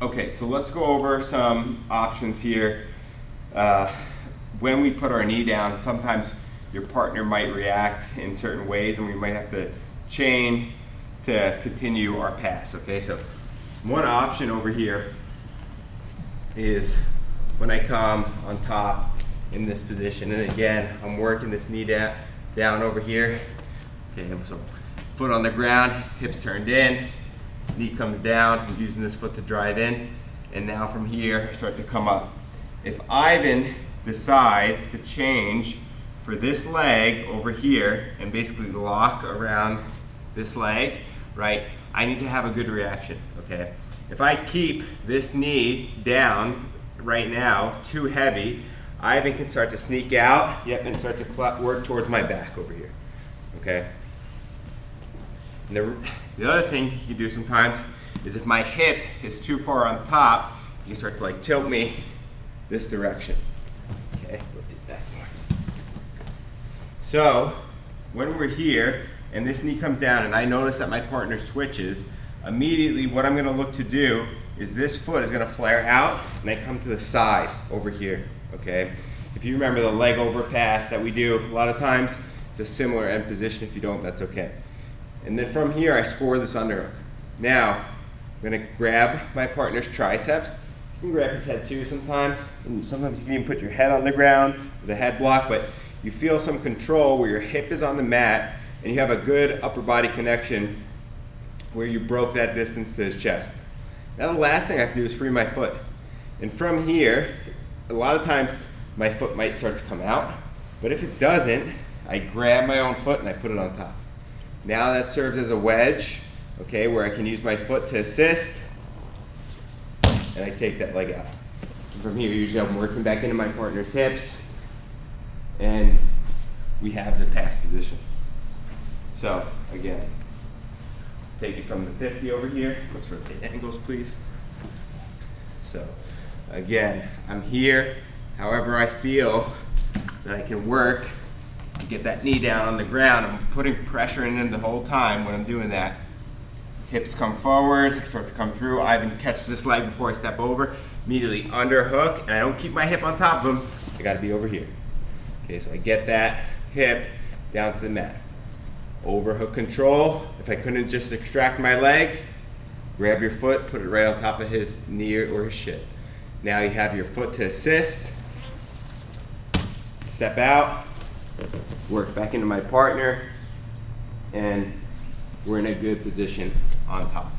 Okay, so let's go over some options here. When we put our knee down, sometimes your partner might react in certain ways and we might have to chain to continue our pass, okay? So one option over here is when I come on top in this position, and again, I'm working this knee down over here. Okay, so foot on the ground, hips turned in, knee comes down, I'm using this foot to drive in, and now from here, I start to come up. If Ivan decides to change for this leg over here and basically lock around this leg, right, I need to have a good reaction, okay? If I keep this knee down right now, too heavy, Ivan can start to sneak out, yep, and start to work towards my back over here, okay? And the other thing you can do sometimes is if my hip is too far on top, you can start to like tilt me this direction. Okay, we'll do that more. So when we're here and this knee comes down and I notice that my partner switches, immediately what I'm gonna look to do is this foot is gonna flare out and I come to the side over here, okay? If you remember the leg over pass that we do a lot of times, it's a similar end position. If you don't, that's okay. And then from here, I score this underhook. Now, I'm gonna grab my partner's triceps. You can grab his head too sometimes, and sometimes you can even put your head on the ground with a head block, but you feel some control where your hip is on the mat and you have a good upper body connection where you broke that distance to his chest. Now the last thing I have to do is free my foot. And from here, a lot of times my foot might start to come out, but if it doesn't, I grab my own foot and I put it on top. Now that serves as a wedge, okay, where I can use my foot to assist, and I take that leg out. And from here, usually I'm working back into my partner's hips, and we have the pass position. So, again, take it from the 50 over here. Let's rotate angles, please. So, again, I'm here. However I feel that I can work to get that knee down on the ground. I'm putting pressure in the whole time when I'm doing that. Hips come forward, start to come through. I even catch this leg before I step over. Immediately underhook, and I don't keep my hip on top of him. I gotta be over here. Okay, so I get that hip down to the mat. Overhook control. If I couldn't just extract my leg, grab your foot, put it right on top of his knee or his shin. Now you have your foot to assist. Step out, work back into my partner, and we're in a good position on top.